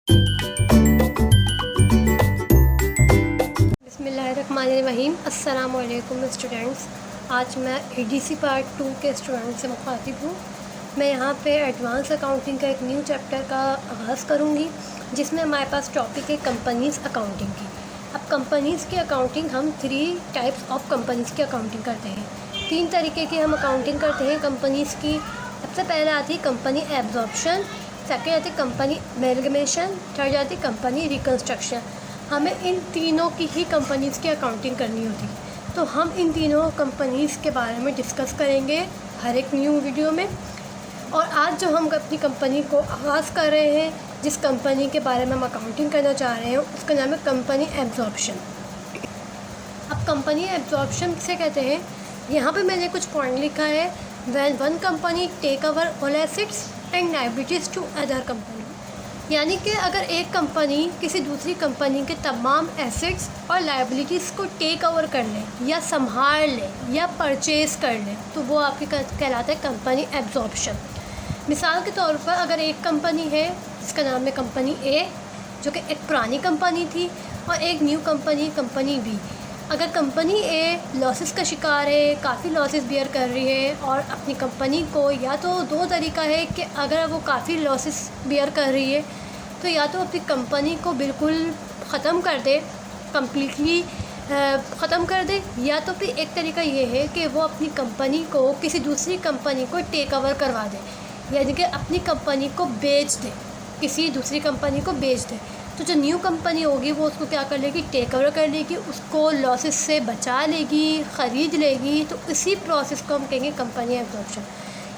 बिस्मिल्लाहिर्रहमानिर्रहीम। अस्सलाम वालेकुम स्टूडेंट्स। आज मैं एडीसी पार्ट 2 के स्टूडेंट से मुखातिब हूँ। मैं यहाँ पे एडवांस अकाउंटिंग का एक न्यू चैप्टर का आगाज़ करूँगी, जिसमें हमारे पास टॉपिक है कंपनीज़ अकाउंटिंग की। अब कंपनीज़ की अकाउंटिंग हम 3 टाइप्स ऑफ कंपनीज़ की अकाउंटिंग करते हैं। 3 तरीके की हम अकाउंटिंग करते हैं कंपनीज़ की। सबसे पहले आती है कंपनी एब्जॉर्प्शन, सेकेंड आती है कंपनी एमैल्गमेशन, थर्ड आती है कंपनी रिकन्स्ट्रक्शन। हमें इन तीनों की ही कंपनीज़ की अकाउंटिंग करनी होती है। तो हम इन तीनों कंपनीज़ के बारे में डिस्कस करेंगे हर एक न्यू वीडियो में। और आज जो हम अपनी कंपनी को आगाज़ कर रहे हैं, जिस कंपनी के बारे में हम अकाउंटिंग करना चाह रहे हैं, उसका नाम है कंपनी एब्जॉर्प्शन। अब कंपनी एब्जॉर्प्शन किसे कहते हैं, यहाँ पे मैंने कुछ पॉइंट लिखा है। When one company take over all assets and liabilities to other company, यानी कि अगर एक कंपनी किसी दूसरी कंपनी के तमाम एसेट्स और लायबिलिटीज़ को टेक ओवर कर ले या संभाल ले या परचेज़ कर ले, तो वो आपकी कहलाता है कंपनी एब्जॉर्प्शन। मिसाल के तौर पर अगर एक कंपनी है जिसका नाम है कंपनी ए, जो कि एक पुरानी कंपनी थी, और एक न्यू कंपनी बी। अगर कंपनी ए लॉसेस का शिकार है, काफ़ी लॉसेस बियर कर रही है, और अपनी कंपनी को या तो दो तरीका है कि अगर वो काफ़ी लॉसेस बियर कर रही है तो या तो अपनी कंपनी को बिल्कुल ख़त्म कर दे, कम्प्लीटली ख़त्म कर दे, या तो फिर एक तरीका ये है कि वो अपनी कंपनी को किसी दूसरी कंपनी को टेक ओवर करवा दे, यानी कि अपनी कंपनी को बेच दे, किसी दूसरी कंपनी को बेच दे। तो जो न्यू कंपनी होगी वो उसको क्या कर लेगी, टेक ओवर कर लेगी, उसको लॉसेस से बचा लेगी, ख़रीद लेगी। तो इसी प्रोसेस को हम कहेंगे कंपनी एब्जॉर्प्शन।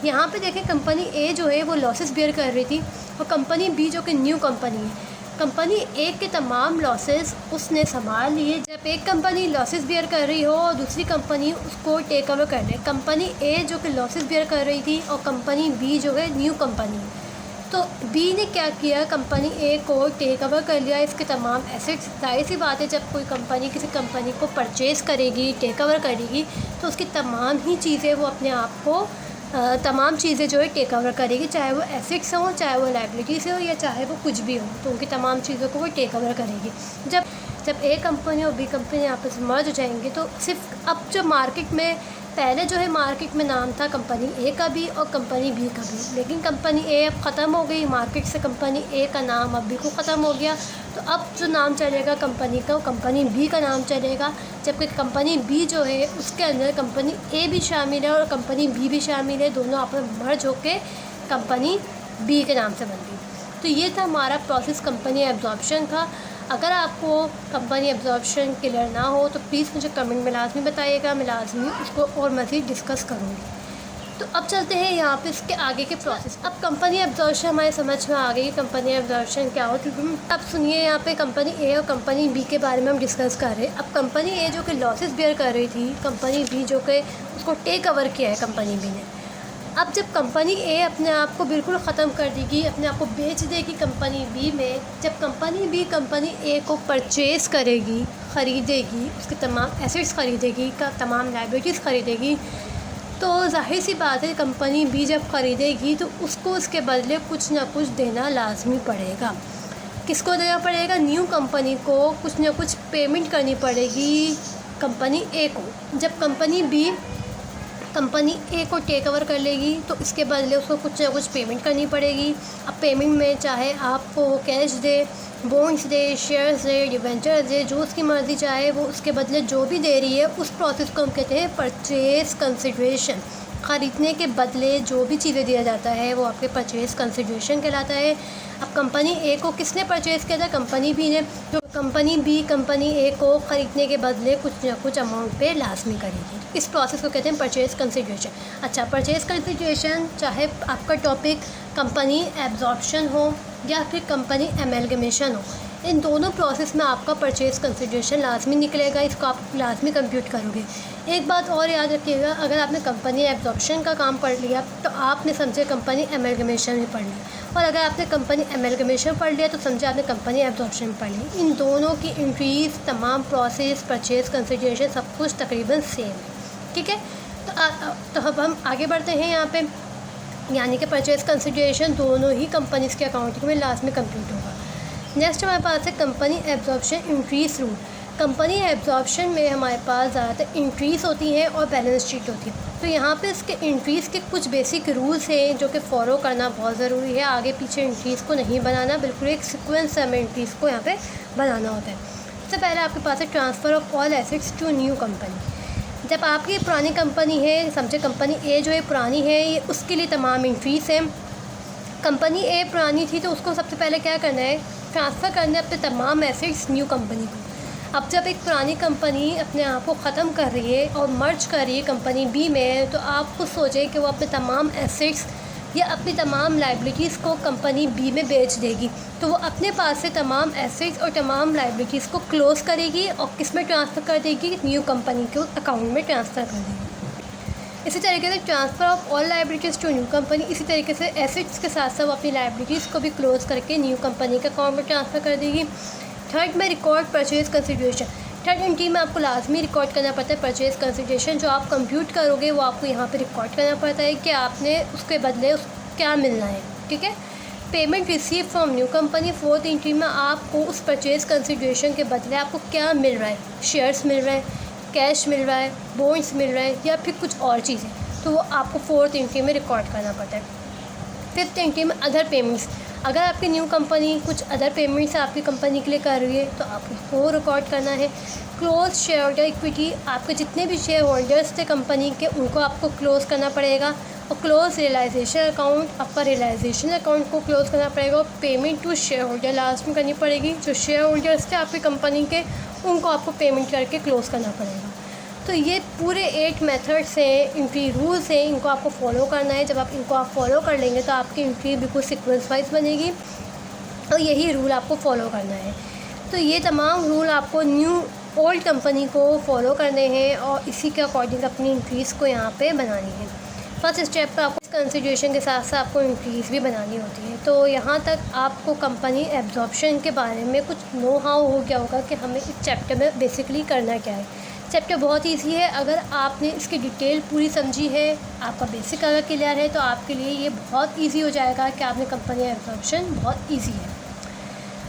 यहाँ पे देखें, कंपनी ए जो है वो लॉसेस बियर कर रही थी, और कंपनी बी जो कि न्यू कंपनी है, कंपनी ए के तमाम लॉसेस उसने संभाल लिए। जब एक कंपनी लॉसेस बियर कर रही हो और दूसरी कंपनी उसको टेक ओवर कर ले, कंपनी ए जो कि लॉसेस बियर कर रही थी और कंपनी बी जो है न्यू कंपनी है, तो बी ने क्या किया, कंपनी ए को टेक ओवर कर लिया, इसके तमाम एसेट्स। जाहिर सी बात है, जब कोई कंपनी किसी कंपनी को परचेज़ करेगी, टेक ओवर करेगी, तो उसकी तमाम ही चीज़ें वो अपने आप को तमाम चीज़ें जो है टेक ओवर करेगी, चाहे वो एसेट्स हो, चाहे वो लायबिलिटीज़ हो, या चाहे वो कुछ भी हो, तो उनकी तमाम चीज़ों को वो टेक ओवर करेगी। जब ए कंपनी और बी कंपनी आपस में मर्ज हो जाएंगे, तो सिर्फ अब जो मार्केट में पहले जो है मार्केट में नाम था कंपनी ए का भी और कंपनी बी का भी, लेकिन कंपनी ए अब ख़त्म हो गई, मार्केट से कंपनी ए का नाम अब बिल्कुल ख़त्म हो गया। तो अब जो नाम चलेगा कंपनी का, वो कंपनी बी का नाम चलेगा, जबकि कंपनी बी जो है उसके अंदर कंपनी ए भी शामिल है और कंपनी बी भी शामिल है, दोनों आपस में मर्ज होकर कंपनी बी के नाम से बन गई। तो ये था हमारा प्रोसेस कंपनी एब्जॉर्प्शन का। अगर आपको कंपनी एब्जॉर्प्शन क्लियर ना हो तो प्लीज़ मुझे कमेंट में लाजमी बताइएगा, मैं लाजमी उसको और मज़ीद डिस्कस करूँगी। तो अब चलते हैं यहाँ पे इसके आगे के प्रोसेस। अब कंपनी एब्जॉर्प्शन हमारे समझ में आ गई, कंपनी एब्जॉर्प्शन क्या होती है। अब सुनिए, यहाँ पे कंपनी ए और कंपनी बी के बारे में हम डिस्कस कर रहे हैं। अब कंपनी ए जो कि लॉसेस बियर कर रही थी, कंपनी बी जो कि उसको टेक ओवर किया है कंपनी बी ने। अब जब कंपनी ए अपने आप को बिल्कुल ख़त्म कर देगी, अपने आप को बेच देगी कंपनी बी में, जब कंपनी बी कंपनी ए को परचेज़ करेगी, ख़रीदेगी, उसके तमाम एसेट्स ख़रीदेगी, का तमाम लायबिलिटीज़ ख़रीदेगी, तो जाहिर सी बात है कंपनी बी जब ख़रीदेगी तो उसको उसके बदले कुछ ना कुछ देना लाजमी पड़ेगा। किसको देना पड़ेगा, न्यू कंपनी को कुछ ना कुछ पेमेंट करनी पड़ेगी कंपनी ए को। जब कंपनी बी कंपनी ए को टेक ओवर कर लेगी तो इसके बदले उसको कुछ ना कुछ पेमेंट करनी पड़ेगी। अब पेमेंट में चाहे आपको कैश दे, बॉन्ड्स दे, शेयर्स दे, डिबेंचर्स दे, जो उसकी मर्ज़ी चाहे वो उसके बदले जो भी दे रही है, उस प्रोसेस को हम कहते हैं परचेज़ कंसिडरेशन। ख़रीदने के बदले जो भी चीज़ें दिया जाता है वो आपके परचेज़ कंसिडरेशन कहलाता है। अब कंपनी ए को किसने परचेज़ किया था, कंपनी बी ने। तो कंपनी बी कंपनी ए को ख़रीदने के बदले कुछ ना कुछ अमाउंट पे लाजमी करेगी। इस प्रोसेस को कहते हैं परचेज़ कंसिडरेशन। अच्छा, परचेज़ कंसिडरेशन चाहे आपका टॉपिक कंपनी एब्जॉर्प्शन हो या फिर कंपनी एमैल्गमेशन हो, इन दोनों प्रोसेस में आपका परचेज़ कंसिडरेशन लाजमी निकलेगा, इसको आप लाजमी कंप्यूट करोगे। एक बात और याद रखिएगा, अगर आपने कंपनी एब्जॉर्प्शन का काम पढ़ लिया तो आपने समझे कंपनी एमैल्गमेशन भी पढ़ ली, और अगर आपने कंपनी एमैल्गमेशन पढ़ लिया तो समझे आपने कंपनी एब्जॉर्प्शन पढ़ ली। इन दोनों की एंट्रीज, तमाम प्रोसेस, परचेज़ कंसिडरेशन सब कुछ तकरीबन सेम है, ठीक है। तो अब हम आगे बढ़ते हैं यहाँ पे, यानी कि परचेज़ कंसिडरेशन दोनों ही कंपनीज़ के अकाउंटिंग में लाजमी कंप्यूट होगा। नेक्स्ट हमारे पास है company absorption increase rule. Company absorption में हमारे पास ज़्यादातर इंक्रीज़ होती हैं और बैलेंस शीट होती है। तो यहाँ पे इसके इंक्रीज़ के कुछ बेसिक रूल्स हैं जो कि फॉलो करना बहुत ज़रूरी है। आगे पीछे इंक्रीज़ को नहीं बनाना, बिल्कुल एक सीक्वेंस में इंक्रीज़ को यहाँ पे बनाना होता है। सबसे पहले आपके पास है transfer of all assets to new company. जब आपकी पुरानी कंपनी है, समझे कंपनी ए जो है पुरानी है, ये उसके लिए तमाम इंक्रीज़ हैं। कंपनी ए पुरानी थी तो उसको सबसे पहले क्या करना है, ट्रांसफ़र करना है अपने तमाम एसेट्स न्यू कंपनी को। अब जब एक पुरानी कंपनी अपने आप को ख़त्म कर रही है और मर्ज कर रही है कंपनी बी में, तो आप खुद सोचें कि वो अपने तमाम एसेट्स या अपनी तमाम लाइबिलिटीज़ को कंपनी बी में बेच देगी। तो वो अपने पास से तमाम एसेट्स और तमाम लाइबिलिटीज़ को क्लोज़ करेगी और किस में ट्रांसफ़र कर देगी, न्यू कंपनी के अकाउंट में ट्रांसफ़र कर देगी। इसी तरीके से transfer of all liabilities to new company, इसी तरीके से एसेट्स के साथ साथ अपनी लाइबिलिटीज़ को भी क्लोज़ करके न्यू कंपनी के अकाउंट में ट्रांसफ़र कर देगी। थर्ड में record purchase consideration. Third entry में आपको लाजमी रिकॉर्ड करना पड़ता है परचेज़ कंसिडरेशन। जो आप कंप्यूट करोगे वो आपको यहाँ पे रिकॉर्ड करना पड़ता है कि आपने उसके बदले क्या मिलना है, ठीक है। Payment receive from new company. Fourth entry में आपको उस परचेज़ कंसिडरेशन के बदले आपको क्या मिल रहा है, शेयर्स मिल रहे हैं, कैश मिल रहा है, बॉन्ड्स मिल रहे हैं या फिर कुछ और चीज़ें, तो वो आपको फोर्थ एंट्री में रिकॉर्ड करना पड़ता है। फिफ्थ एंट्री में अदर पेमेंट्स। अगर आपकी न्यू कंपनी कुछ अदर पेमेंट्स आपकी कंपनी के लिए कर रही है तो आपको वो रिकॉर्ड करना है। Close share holder equity. आपके जितने भी शेयर होल्डर्स थे कंपनी के, उनको आपको क्लोज़ करना पड़ेगा। और क्लोज रियलाइजेशन अकाउंट, आपका रियलाइजेशन अकाउंट को क्लोज़ करना पड़ेगा। और payment to shareholder last में करनी पड़ेगी। जो शेयर होल्डर्स थे आपकी कंपनी के, उनको आपको पेमेंट करके क्लोज़ करना पड़ेगा। तो ये पूरे 8 मेथड्स हैं, एंट्री रूल्स हैं, इनको आपको फॉलो करना है। जब आप इनको फॉलो कर लेंगे तो आपकी एंट्री बिल्कुल सीक्वेंस वाइज बनेगी और यही रूल आपको फॉलो करना है। तो ये तमाम रूल आपको न्यू ओल्ड कंपनी को फॉलो करने हैं और इसी के अकॉर्डिंग अपनी इंक्रीज़ को यहाँ पे बनानी है। फर्स्ट स्टेप पर आपको कंसिडरेशन के साथ साथ आपको इंक्रीज़ भी बनानी होती है। तो यहाँ तक आपको कंपनी एब्जॉर्प्शन के बारे में कुछ नो हाउ हो गया होगा कि हमें इस चैप्टर में बेसिकली करना क्या है। चैप्टर बहुत इजी है। अगर आपने इसकी डिटेल पूरी समझी है, आपका बेसिक अगर क्लियर है, तो आपके लिए ये बहुत इजी हो जाएगा कि आपने कंपनी एब्जॉर्प्शन बहुत इजी है।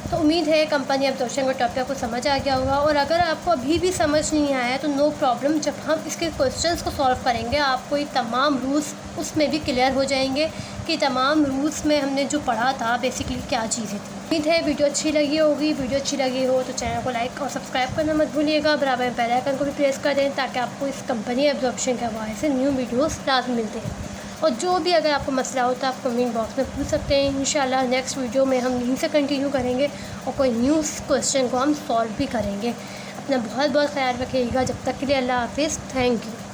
तो उम्मीद है कंपनी एब्जॉर्प्शन का टॉपिक आपको समझ आ गया होगा। और अगर आपको अभी भी समझ नहीं आया तो नो प्रॉब्लम, जब हम इसके क्वेश्चंस को सॉल्व करेंगे आपको ये तमाम रूल्स उसमें भी क्लियर हो जाएंगे कि तमाम रूल्स में हमने जो पढ़ा था बेसिकली क्या चीज़ें थी। उम्मीद है वीडियो अच्छी लगी होगी। वीडियो अच्छी लगी हो तो चैनल को लाइक और सब्सक्राइब करना मत भूलिएगा। बराबर में बेल आइकन को भी प्रेस कर दें ताकि आपको इस कंपनी एब्जॉर्प्शन के हवाले से न्यू वीडियोस लाजमी मिलते हैं। और जो भी अगर आपको मसला हो तो आप कमेंट बॉक्स में पूछ सकते हैं। इंशाल्लाह नेक्स्ट वीडियो में हम यहीं से कंटिन्यू करेंगे और कोई न्यू क्वेश्चन को हम सॉल्व भी करेंगे। अपना बहुत बहुत ख्याल रखिएगा। जब तक के लिए अल्लाह हाफिज़। Thank you.